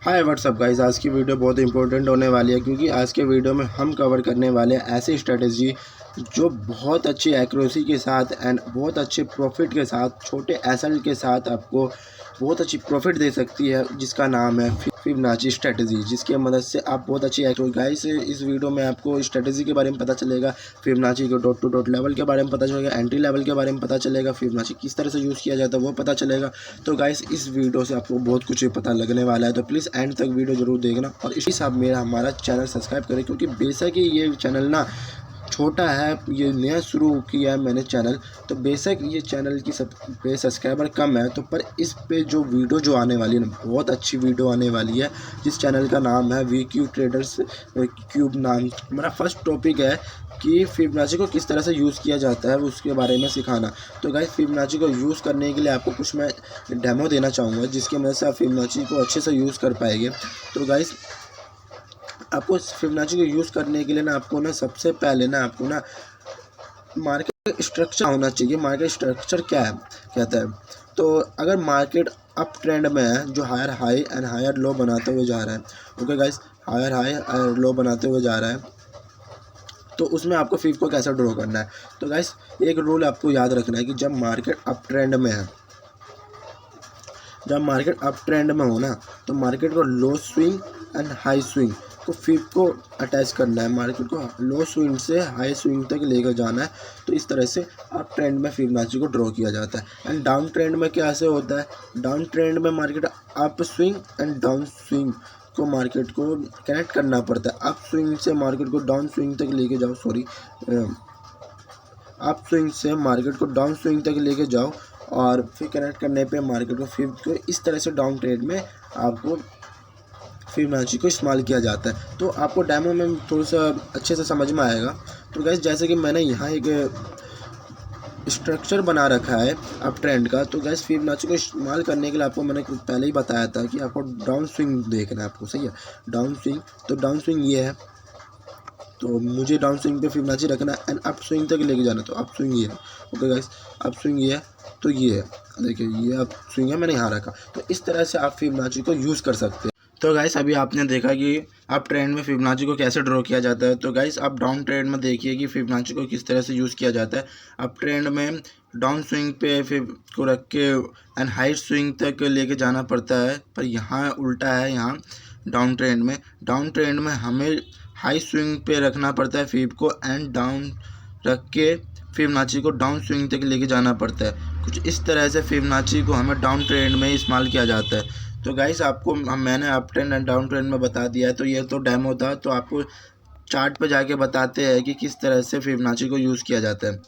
Hi what's up guys, आज की video बहुत इंपॉर्टेंट होने वाली है क्योंकि आज के वीडियो में हम कवर करने वाले हैं ऐसी स्ट्रेटजी जो बहुत अच्छी एक्यूरेसी के साथ एंड बहुत अच्छे प्रॉफिट के साथ छोटे एसेट के साथ आपको बहुत अच्छी प्रॉफिट दे सकती है, जिसका नाम है फिबोनाची स्ट्रेटजी, जिसकी मदद से आप बहुत अच्छी गाइस इस वीडियो में आपको स्ट्रेटजी के बारे में पता चलेगा, फिबोनाची के डॉट टू डॉट लेवल के बारे में पता चलेगा, एंट्री लेवल के बारे में पता चलेगा, फिबोनाची किस तरह से यूज़ किया जाता है वो पता चलेगा। तो गाइस इस वीडियो से आपको बहुत कुछ पता लगने वाला है, तो प्लीज़ एंड तक वीडियो जरूर देखना और इसी साथ हमारा चैनल सब्सक्राइब करें, क्योंकि बेशक ही ये चैनल ना छोटा है, ये नया शुरू किया है मैंने चैनल, तो बेशक ये चैनल की पे सब्सक्राइबर कम है, तो पर इस पे जो वीडियो जो आने वाली है ना, बहुत अच्छी वीडियो आने वाली है, जिस चैनल का नाम है VQ ट्रेडर्स क्यूब नाम। हमारा फर्स्ट टॉपिक है कि फिबोनाची को किस तरह से यूज़ किया जाता है उसके बारे में सिखाना। तो गाइस फिबोनाची को यूज़ करने के लिए आपको कुछ मैं डेमो देना चाहूँगा, जिसकी मदद से आप फिबोनाची को अच्छे से यूज़ कर पाएंगे। तो गाइस आपको फिबोनाची को यूज़ करने के लिए ना आपको ना सबसे पहले ना आपको ना मार्केट स्ट्रक्चर होना चाहिए। मार्केट स्ट्रक्चर क्या है कहता है, तो अगर मार्केट अप ट्रेंड में है जो higher high and higher low बनाते हुए जा रहा है, okay guys, higher high higher low बनाते हुए जा रहा है, तो उसमें आपको फिब को कैसे ड्रॉ करना है। तो गाइस एक रूल आपको याद रखना है कि जब मार्केट अप ट्रेंड में है, जब मार्केट अप ट्रेंड में हो ना, तो मार्केट को लो स्विंग एंड हाई स्विंग को फिब को अटैच करना है, मार्केट को लो स्विंग से हाई स्विंग तक लेकर जाना है। तो इस तरह से अप ट्रेंड में फिबोनाची को ड्रॉ किया जाता है। एंड डाउन ट्रेंड में कैसे होता है, डाउन ट्रेंड में market up swing and down swing को मार्केट को कनेक्ट करना पड़ता है। अप स्विंग से मार्केट को डाउन स्विंग तक लेके जाओ, अप स्विंग से मार्केट को डाउन स्विंग तक लेके जाओ और फिर कनेक्ट करने पे मार्केट को फिर को इस तरह से डाउन ट्रेड में आपको फिबोनाची को इस्तेमाल किया जाता है। तो आपको डेमो में थोड़ा सा अच्छे से समझ में आएगा। तो गाइस जैसे कि मैंने यहाँ एक स्ट्रक्चर बना रखा है अप ट्रेंड का, तो गैस फिबोनाची को इस्तेमाल करने के लिए आपको मैंने कुछ पहले ही बताया था कि आपको डाउन स्विंग देखना है, आपको सही है डाउन स्विंग। तो डाउन स्विंग ये है, तो मुझे डाउन स्विंग पे फिबोनाची रखना है एंड अप स्विंग तक लेके जाना है, तो अप स्विंग ये है, ओके गाइस, अप स्विंग ये है, तो ये है, देखिए ये अप स्विंग है, मैंने यहाँ रखा। तो इस तरह से आप फिबोनाची को यूज़ कर सकते हैं। तो गाइस अभी आपने देखा कि अप ट्रेंड में फिबोनाची को कैसे ड्रॉ किया जाता है। तो गाइस आप डाउन ट्रेंड में देखिए कि फिबोनाची को किस तरह से यूज़ किया जाता है। अप ट्रेंड में डाउन स्विंग पे फिब को रख के एंड हाई स्विंग तक लेके जाना पड़ता है, पर यहाँ उल्टा है। यहाँ डाउन ट्रेंड में हमें हाई स्विंग पे रखना पड़ता है फिब को एंड डाउन रख के फिबोनाची को डाउन स्विंग तक लेके जाना पड़ता है। कुछ इस तरह से फिबोनाची को हमें डाउन ट्रेंड में इस्तेमाल किया जाता है। तो गाइस आपको मैंने up trend and down trend में बता दिया है, तो ये तो डेमो था। तो आपको चार्ट पे जाके बताते हैं कि किस तरह से फिबोनाची को यूज़ किया जाता है।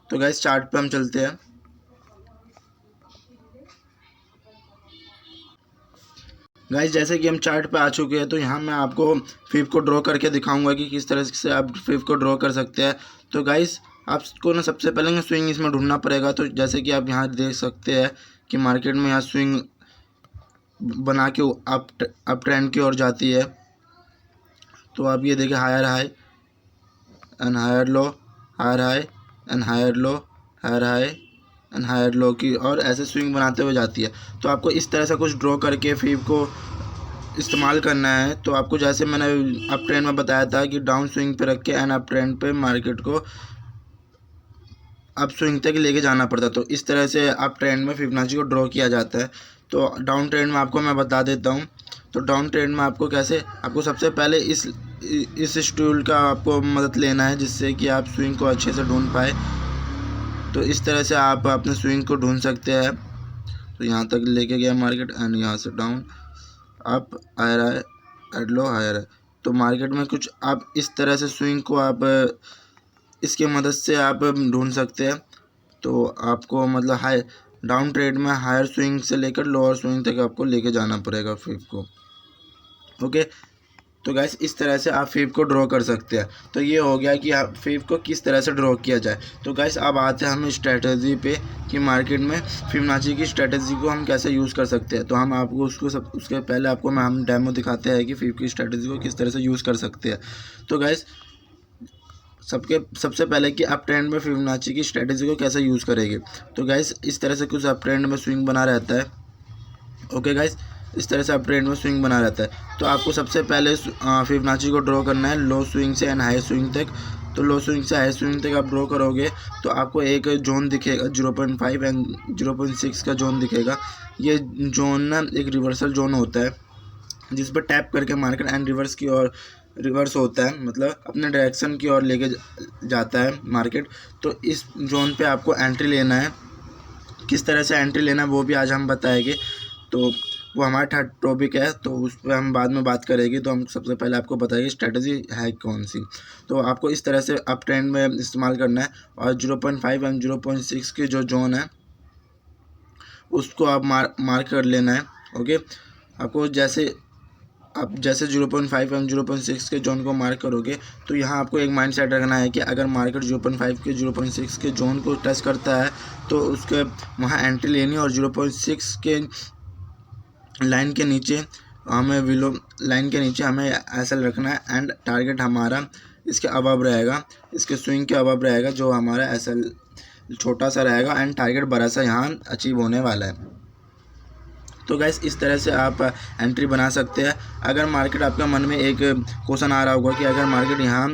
तो गाइस चार्ट पे हम चलते हैं। गाइस जैसे कि हम चार्ट पे आ चुके हैं, तो यहाँ मैं आपको फिब को ड्रॉ करके दिखाऊंगा कि किस तरह से आप फिब को ड्रॉ कर सकते हैं। तो गाइस आपको ना सबसे पहले ना स्विंग इसमें ढूंढना पड़ेगा। तो जैसे कि आप यहाँ देख सकते हैं कि मार्केट में यहाँ स्विंग बना के अप ट्रेंड की ओर जाती है। तो आप ये देखें, higher high and higher low, higher high and higher low, higher high and higher low की और ऐसे स्विंग बनाते हुए जाती है। तो आपको इस तरह से कुछ ड्रॉ करके फिब को इस्तेमाल करना है। तो आपको जैसे मैंने अप ट्रेंड में बताया था कि डाउन स्विंग पे रख के एंड अप ट्रेंड पे मार्केट को अप स्विंग तक लेके जाना पड़ता है। तो इस तरह से अप ट्रेंड में फिबोनाची को ड्रॉ किया जाता है। तो डाउन ट्रेंड में आपको मैं बता देता हूँ। तो डाउन ट्रेंड में आपको कैसे, आपको सबसे पहले इस टूल का आपको मदद लेना है, जिससे कि आप स्विंग को अच्छे से ढूंढ पाए। तो इस तरह से आप अपने स्विंग को ढूंढ सकते हैं। तो यहाँ तक लेके गया मार्केट एंड यहाँ से down up higher high low higher है। तो मार्केट में कुछ आप इस तरह से स्विंग को आप इसके मदद से आप ढूंढ सकते हैं। तो आपको मतलब हाई डाउन ट्रेड में हायर स्विंग से लेकर लोअर स्विंग तक आपको लेके जाना पड़ेगा फिब को, ओके। तो गाइस इस तरह से आप फिब को ड्रॉ कर सकते हैं। तो ये हो गया कि आप फिब को किस तरह से ड्रॉ किया जाए। तो गाइस अब आते हैं हम स्ट्रेटजी पे कि मार्केट में फिबोनाची की स्ट्रेटजी को हम कैसे यूज़ कर सकते हैं। तो हम आपको उसके पहले आपको हम डेमो दिखाते हैं कि फिब की स्ट्रेटजी को किस तरह से यूज़ कर सकते हैं। तो गाइस सबसे पहले कि अप ट्रेंड में फिबोनाची की स्ट्रेटजी को कैसे यूज़ करेंगे। तो गाइस इस तरह से कुछ अप ट्रेंड में स्विंग बना रहता है, ओके गाइस। इस तरह से अप ट्रेंड में स्विंग बना रहता है। तो आपको सबसे पहले फिबोनाची को ड्रॉ करना है लो स्विंग से एंड हाई स्विंग तक। तो लो स्विंग से हाई स्विंग तक आप ड्रॉ करोगे तो आपको एक जोन दिखेगा 0.5 एंड 0.6 का जोन दिखेगा। ये जोन ना एक रिवर्सल जोन होता है जिस पर टैप करके मार्केट एंड रिवर्स की ओर रिवर्स होता है, मतलब अपने डायरेक्शन की ओर लेके जाता है मार्केट। तो इस जोन पे आपको एंट्री लेना है। किस तरह से एंट्री लेना है वो भी आज हम बताएंगे। तो वो हमारा थर्ड टॉपिक है, तो उस पर हम बाद में बात करेंगे। तो हम सबसे पहले आपको बताएंगे स्ट्रेटजी है कौन सी। तो आपको इस तरह से अप ट्रेंड में इस्तेमाल करना है और 0.5 एंड 0.6 की जो जोन है उसको आप मार्क कर लेना है। ओके, आपको जैसे 0.5 एंड 0.6 के जोन को मार्क करोगे तो यहाँ आपको एक माइंड सेट रखना है कि अगर मार्केट 0.5 के 0.6 के जोन को टच करता है तो उसके वहाँ एंट्री लेनी है और 0.6 के लाइन के नीचे हमें एसएल रखना है एंड टारगेट हमारा इसके अबव रहेगा, इसके स्विंग के अबव रहेगा, जो हमारा एसएल छोटा सा रहेगा एंड टारगेट बड़ा सा यहाँ अचीव होने वाला है। तो गैस इस तरह से आप एंट्री बना सकते हैं। अगर मार्केट आपका मन में एक क्वेश्चन आ रहा होगा कि अगर मार्केट यहाँ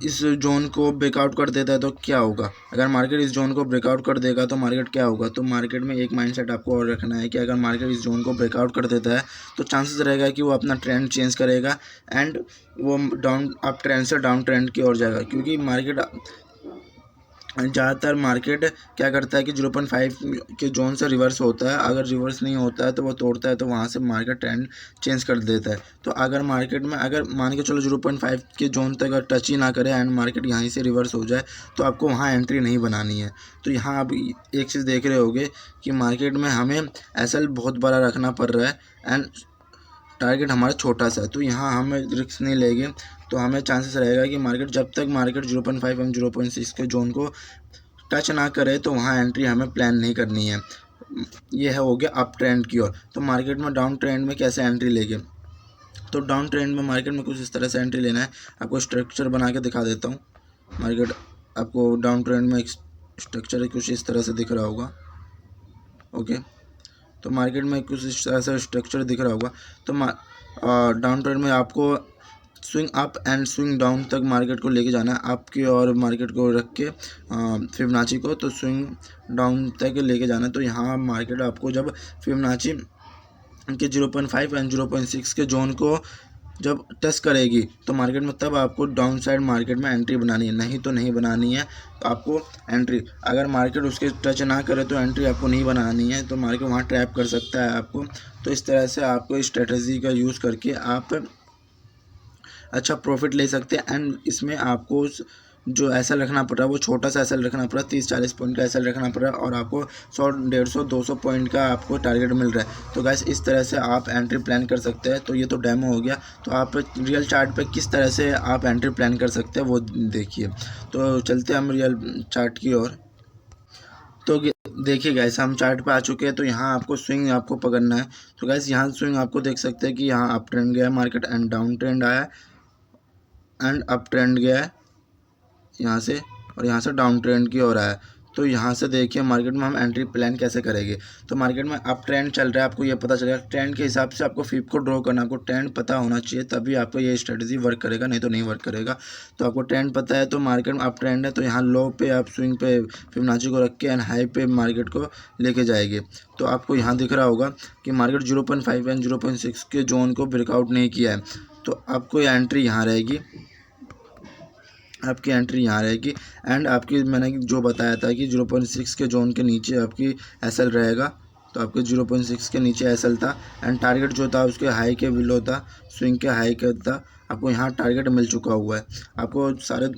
इस जोन को ब्रेकआउट कर देता है तो क्या होगा, अगर मार्केट इस जोन को ब्रेकआउट कर देगा तो मार्केट क्या होगा। तो मार्केट में एक माइंडसेट आपको और रखना है कि अगर मार्केट इस जोन को ब्रेकआउट कर देता है तो चांसेस रहेगा कि वो अपना ट्रेंड चेंज करेगा एंड वो डाउन अप ट्रेंड से डाउन ट्रेंड की ओर जाएगा। क्योंकि मार्केट ज़्यादातर मार्केट क्या करता है कि 0.5 के जोन से रिवर्स होता है, अगर रिवर्स नहीं होता है तो वो तोड़ता है, तो वहाँ से मार्केट ट्रेंड चेंज कर देता है। तो अगर मार्केट में अगर मान के चलो 0.5 के जोन तक अगर टच ही ना करे एंड मार्केट यहाँ से रिवर्स हो जाए तो आपको वहाँ एंट्री नहीं बनानी है। तो यहाँ आप एक चीज़ देख रहे होगे कि मार्केट में हमें एसएल बहुत बड़ा रखना पड़ रहा है एंड टारगेट हमारा छोटा सा है। तो यहाँ हमें रिस्क नहीं लेंगे तो हमें चांसेस रहेगा कि जब तक मार्केट 0.5 एंड 0.6 के जोन को टच ना करे तो वहाँ एंट्री हमें प्लान नहीं करनी है। ये हो गया अप ट्रेंड की ओर। तो मार्केट में डाउन ट्रेंड में कैसे एंट्री लेंगे, तो डाउन ट्रेंड में मार्केट में कुछ इस तरह से एंट्री लेना है। आपको स्ट्रक्चर बना के दिखा देता हूँ। मार्केट आपको डाउन ट्रेंड में एक स्ट्रक्चर कुछ इस तरह से दिख रहा होगा। ओके, तो मार्केट में कुछ इस तरह से स्ट्रक्चर दिख रहा होगा। तो डाउन ट्रेंड में आपको swing up and swing down तक मार्केट को लेके जाना है, अप की और मार्केट को रख के फिबोनाची को तो स्विंग डाउन तक लेके जाना है। तो यहाँ मार्केट आपको जब फिबोनाची के 0.5 एंड 0.6 के जोन को जब टच करेगी तो मार्केट में तब आपको डाउन साइड मार्केट में एंट्री बनानी है, नहीं तो नहीं बनानी है। तो आपको एंट्री अगर मार्केट उसके टच ना करे तो एंट्री आपको नहीं बनानी है, तो मार्केट वहाँ ट्रैप कर सकता है आपको। तो इस तरह से आपको इस स्ट्रेटजी का यूज़ करके आप अच्छा प्रॉफिट ले सकते हैं एंड इसमें आपको जो एसएल रखना पड़ रहा है वो छोटा सा एसएल रखना पड़ रहा है, 30-40 पॉइंट का एसएल रखना पड़ रहा है और आपको 100-150-200 पॉइंट का आपको टारगेट मिल रहा है। तो गाइस इस तरह से आप एंट्री प्लान कर सकते हैं। तो ये तो डेमो हो गया। तो आप रियल चार्ट पे किस तरह से आप एंट्री प्लान कर सकते हैं वो देखिए। तो चलते हैं हम रियल चार्ट की ओर। तो देखिए गाइस हम चार्ट पे आ चुके हैं। तो यहाँ आपको स्विंग आपको पकड़ना है। तो गाइस यहाँ स्विंग आपको देख सकते हैं कि यहाँ अप ट्रेंड गया है मार्केट एंड डाउन ट्रेंड आया एंड अप ट्रेंड गया है यहाँ से और यहाँ से डाउन ट्रेंड की ओर आया। तो यहाँ से देखिए मार्केट में हम एंट्री प्लान कैसे करेंगे। तो मार्केट में अप ट्रेंड चल रहा है, आपको ये पता चलेगा। ट्रेंड के हिसाब से आपको फिब को ड्रॉ करना, आपको ट्रेंड पता होना चाहिए तभी आपको ये स्ट्रेटजी वर्क करेगा, नहीं तो नहीं वर्क करेगा। तो आपको ट्रेंड पता है तो मार्केट में अप ट्रेंड है तो यहाँ लो पे आप स्विंग पे फिबोनाची को रख के एंड हाई पे मार्केट को लेके जाएंगे। तो आपको यहाँ दिख रहा होगा कि मार्केट 0.5 एंड 0.6 के जोन को ब्रेकआउट नहीं किया है। तो आपको एंट्री यहाँ रहेगी, आपकी एंट्री यहाँ रहेगी एंड आपकी मैंने जो बताया था कि 0.6 के जोन के नीचे आपकी एसएल रहेगा। तो आपके 0.6 के नीचे एसएल था एंड टारगेट जो था उसके हाई के बिलो था, स्विंग के हाई का था। आपको यहाँ टारगेट मिल चुका हुआ है, आपको सारे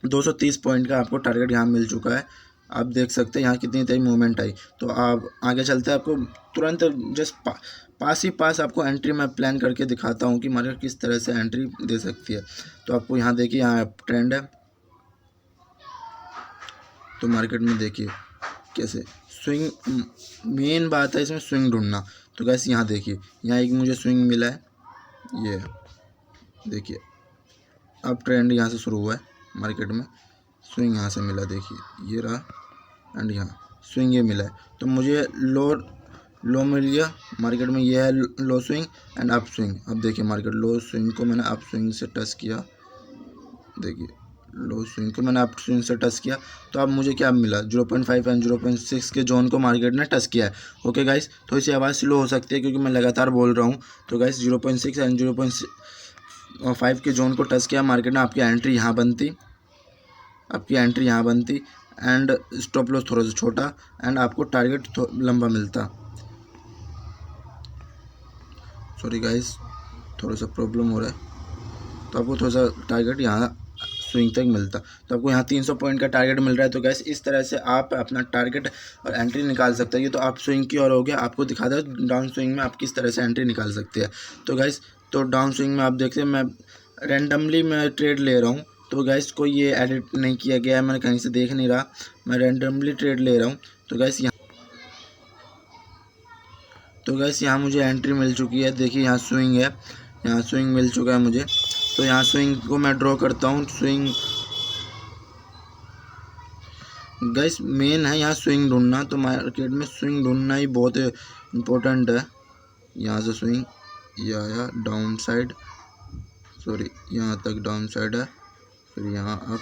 230 पॉइंट का आपको टारगेट यहाँ मिल चुका है। आप देख सकते हैं यहाँ कितनी तेज मूवमेंट आई। तो आप आगे चलते हैं, आपको तुरंत जस्ट पास आपको एंट्री मैं प्लान करके दिखाता हूँ कि मार्केट किस तरह से एंट्री दे सकती है। तो आपको यहाँ देखिए यहाँ ट्रेंड है। तो मार्केट में देखिए कैसे स्विंग, मेन बात है इसमें स्विंग ढूंढना। तो कैसे यहाँ देखिए यहाँ एक मुझे स्विंग मिला है, ये देखिए अब ट्रेंड यहाँ से शुरू हुआ है मार्केट में, स्विंग यहाँ से मिला, देखिए ये रहा एंड यहाँ स्विंग ये मिला है। तो मुझे लोअर लो मिल गया मार्केट में, ये है लो स्विंग एंड अप स्विंग। अब देखिए मार्केट लो स्विंग को मैंने अप स्विंग से टच किया, देखिए लो स्विंग को मैंने अप स्विंग से टच किया, तो अब मुझे क्या मिला 0.5 एंड 0.6 के जोन को मार्केट ने टच किया है। ओके गाइस, तो इसी आवाज़ स्लो हो सकती है क्योंकि मैं लगातार बोल रहा हूँ। तो गाइस 0.6 एंड 0.5 के जोन को टच किया मार्केट ने, आपकी एंट्री यहाँ बनती, आपकी एंट्री यहाँ बनती एंड स्टॉप लॉस थोड़ा सा छोटा एंड आपको टारगेट लंबा मिलता। सॉरी गाइस, थोड़ा सा प्रॉब्लम हो रहा है, तो आपको थोड़ा सा टारगेट यहाँ स्विंग तक मिलता, तो आपको यहाँ 300 पॉइंट का टारगेट मिल रहा है। तो गैस इस तरह से आप अपना टारगेट और एंट्री निकाल सकते हैं। ये तो आप स्विंग की ओर हो गया, आपको दिखा दो डाउन स्विंग में आप किस तरह से एंट्री निकाल सकते हैं। तो गैस तो डाउन स्विंग में आप देखते हैं मैं रैंडमली मैं ट्रेड ले रहा हूँ, तो गैस कोई ये एडिट नहीं किया गया है, मैंने कहीं से देख नहीं रहा, मैं रैंडमली ट्रेड ले रहा हूँ। तो गैस यहाँ मुझे एंट्री मिल चुकी है, देखिए यहाँ स्विंग है, यहाँ स्विंग मिल चुका है मुझे। तो यहाँ स्विंग को मैं ड्रॉ करता हूँ। स्विंग गैस मेन है यहाँ स्विंग ढूंढना, तो मार्केट में स्विंग ढूंढना ही बहुत इम्पोर्टेंट है। यहाँ से स्विंग ये आया डाउन साइड, सॉरी यहाँ तक डाउन साइड है, फिर यहाँ अप,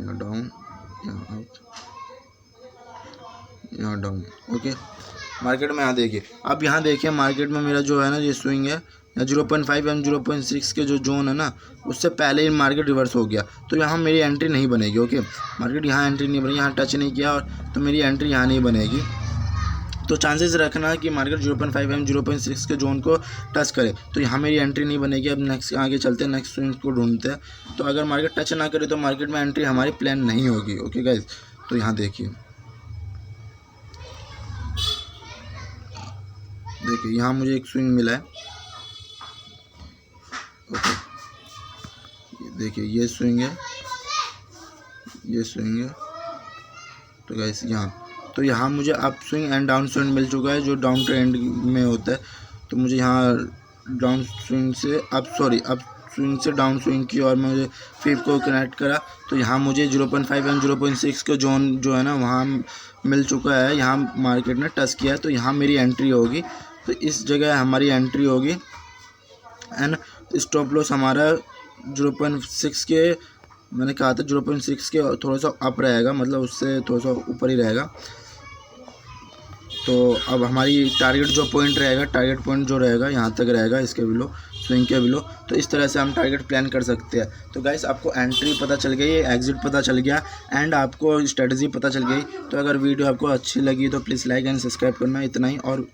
यहाँ डाउन, यहाँ अप, यहाँ डाउन। ओके, मार्केट में यहाँ देखिए, अब यहाँ देखिए मार्केट में मेरा जो है ना ये स्विंग है, 0.5 एंड 0.6 के जो जोन है ना उससे पहले ही मार्केट रिवर्स हो गया, तो यहाँ मेरी एंट्री नहीं बनेगी। ओके, मार्केट यहाँ एंट्री नहीं बनेगी, यहाँ टच नहीं किया और तो मेरी एंट्री यहाँ नहीं बनेगी। तो चांसेस रखना कि मार्केट 0.5 एंड 0.6 के जोन को टच करे, तो यहाँ मेरी एंट्री नहीं बनेगी। अब नेक्स्ट आगे चलते हैं, नेक्स्ट स्विंग को ढूंढते हैं। तो अगर मार्केट टच ना करे तो मार्केट में एंट्री हमारी प्लान नहीं होगी। ओके गाइज, तो यहाँ देखिए यहाँ मुझे एक स्विंग मिला है। ओके, देखिए ये स्विंग है, ये स्विंग है। तो गाइस यहाँ मुझे up swing and down swing मिल चुका है जो डाउन ट्रेंड में होता है। तो मुझे यहाँ डाउन स्विंग से अप स्विंग से डाउन स्विंग की और मुझे 5 को कनेक्ट करा, तो यहाँ मुझे 0.5 एंड 0.6 का जोन जो है ना वहाँ मिल चुका है, यहाँ मार्केट ने टच किया है, तो यहाँ मेरी एंट्री होगी। तो इस जगह हमारी एंट्री होगी एंड स्टॉप लॉस हमारा 0.6 के, मैंने कहा था 0.6 के थोड़ा सा अप रहेगा, मतलब उससे थोड़ा सा ऊपर ही रहेगा। तो अब हमारी टारगेट जो पॉइंट रहेगा, टारगेट पॉइंट जो रहेगा यहाँ तक रहेगा, इसके बिलो स्विंग के बिलो। तो इस तरह से हम टारगेट प्लान कर सकते हैं। तो गाइस आपको एंट्री पता चल गई, एग्जिट पता चल गया एंड आपको स्ट्रेटजी पता चल गई। तो अगर वीडियो आपको अच्छी लगी तो प्लीज़ लाइक एंड सब्सक्राइब करना, इतना ही। और